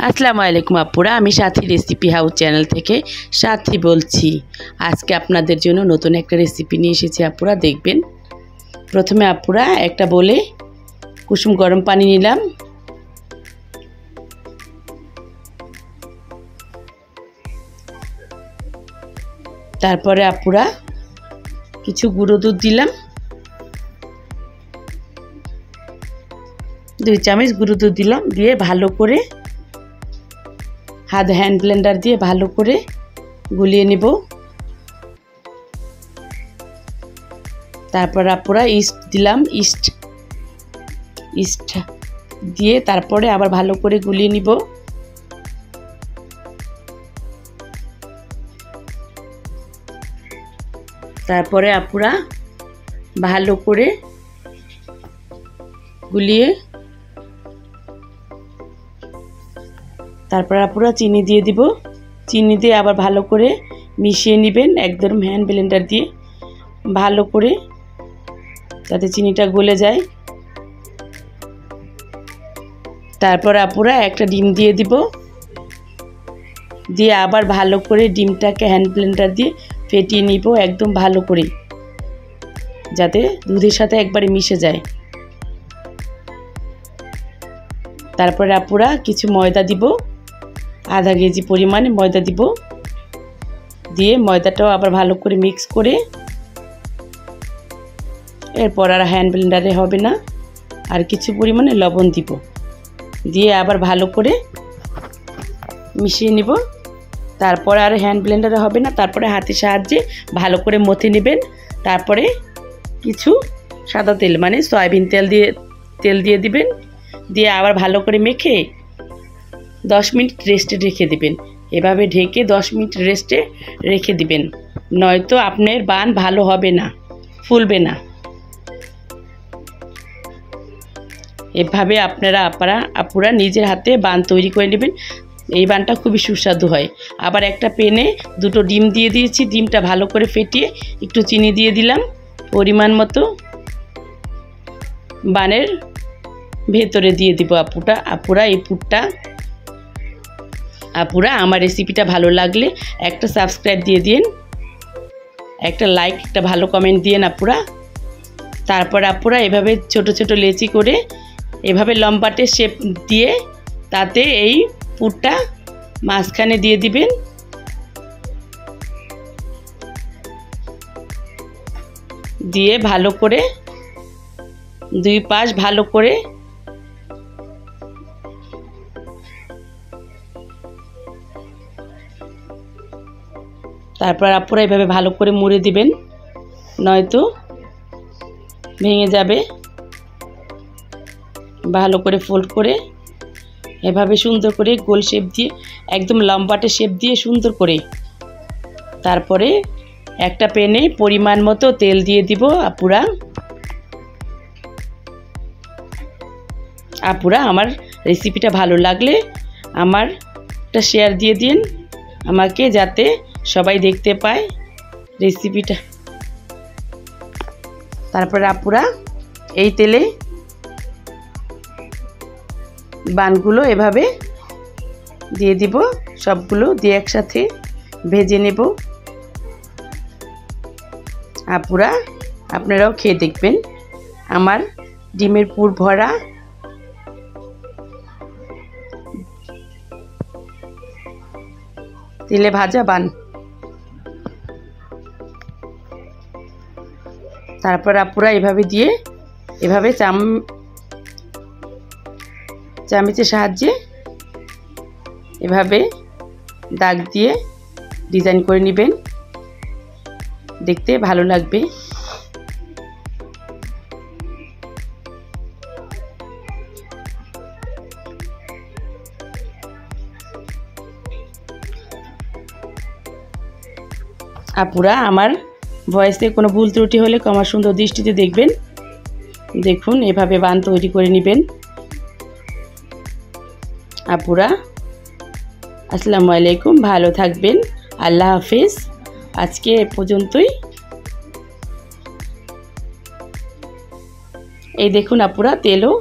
আসসালামু আলাইকুম আপুরা, আমি সাথী রেসিপি হাউস চ্যানেল থেকে সাথী বলছি। আজকে আপনাদের জন্য নতুন একটা রেসিপি নিয়ে এসেছি আপুরা, দেখবেন। প্রথমে আপুরা একটা বলে কুসুম গরম পানি নিলাম। তারপরে আপুরা কিছু গুঁড়ো দুধ দিলাম, 2 চামচ গুঁড়ো দুধ দিলাম। দিয়ে ভালো করে হ্যান্ড ব্লেন্ডার দিয়ে ভালো করে গুলিয়ে নিব। তারপর আপুরা ইস্ট দিলাম, ইস্ট দিয়ে তারপরে আবার ভালো করে গুলিয়ে নিব। তারপরে আপুরা ভালো করে গুলিয়ে তারপর আপুরা চিনি দিয়ে দিব। চিনি দিয়ে আবার ভালো করে মিশিয়ে নেবেন, একদম হ্যান্ড ব্লেন্ডার দিয়ে ভালো করে, যাতে চিনিটা গলে যায়। তারপর আপুরা একটা ডিম দিয়ে দিব, দিয়ে আবার ভালো করে ডিমটাকে হ্যান্ড ব্লেন্ডার দিয়ে ফেটিয়ে নিব একদম ভালো করে, যাতে দুধের সাথে একবারে মিশে যায়। তারপরে আপুরা কিছু ময়দা দিব, আধা কেজি পরিমাণে ময়দা দিব। দিয়ে ময়দাটাও আবার ভালো করে মিক্স করে, এরপর আর হ্যান্ড ব্লেন্ডারে হবে না, আর কিছু পরিমাণে লবণ দিব। দিয়ে আবার ভালো করে মিশিয়ে নিব। তারপরে আর হ্যান্ড ব্লেন্ডারে হবে না, তারপরে হাতের সাহায্যে ভালো করে মথে নেবেন। তারপরে কিছু সাদা তেল মানে সয়াবিন তেল দিয়ে দিবেন। দিয়ে আবার ভালো করে মেখে 10 মিনিট রেস্টে রেখে দিবেন। এভাবে ঢেকে 10 মিনিট রেস্টে রেখে দিবেন, নয়তো আপনার বান ভালো হবে না, ফুলবে না। এভাবে আপুরা নিজের হাতে বান তৈরি করে নেবেন। এই বানটা খুবই সুস্বাদু হয়। আবার একটা প্যানে 2টো ডিম দিয়ে দিয়েছি, ডিমটা ভালো করে ফেটিয়ে একটু চিনি দিয়ে দিলাম পরিমাণ মতো, বানের ভেতরে দিয়ে দিব। আপুরা এই পুরটা আপুরা আমার রেসিপিটা ভালো লাগলে একটা সাবস্ক্রাইব দিয়ে দিন, একটা লাইক, একটা ভালো কমেন্ট দিয়েন আপুরা। তারপর আপুরা এভাবে ছোট ছোট লেচি করে এভাবে লম্বাটে শেপ দিয়ে তাতে এই পুরটা মাঝখানে দিয়ে দিবেন। দিয়ে ভালো করে 2 পাশ ভালো করে তারপর আপুরা এভাবে ভালো করে মুড়ে দিবেন, নয়তো ভেঙে যাবে। ভালো করে ফোল্ড করে এভাবে সুন্দর করে গোল শেপ দিয়ে একদম লম্বাটে শেপ দিয়ে সুন্দর করে, তারপরে একটা প্যানে পরিমাণ মতো তেল দিয়ে দিব। আপুরা আমার রেসিপিটা ভালো লাগলে আমার একটা শেয়ার দিয়ে দিন আমাকে, যাতে সবাই দেখতে পায় রেসিপিটা। তারপরে আপুরা এই তেলে বানগুলো এভাবে দিয়ে দিব, সবগুলো দিয়ে একসাথে ভেজে নেব। আপুরা আপনারাও খেয়ে দেখবেন আমার ডিমের পুর ভরা তেলে ভাজা বান। তারপর আপুরা এভাবে চামচের সাহায্যে এভাবে দাগ দিয়ে ডিজাইন করে নেবেন, দেখতে ভালো লাগবে। আপুরা আমার ভয়েসে কোনো ভুল ত্রুটি হলে ক্ষমা সুন্দর দৃষ্টিতে দেখবেন। দেখুন এভাবে বান তৈরি করে নেবেন। আপুরা আসসালামু আলাইকুম, ভালো থাকবেন, আল্লাহ হাফেজ। আজকে এ পর্যন্তই। এই দেখুন আপুরা তেলও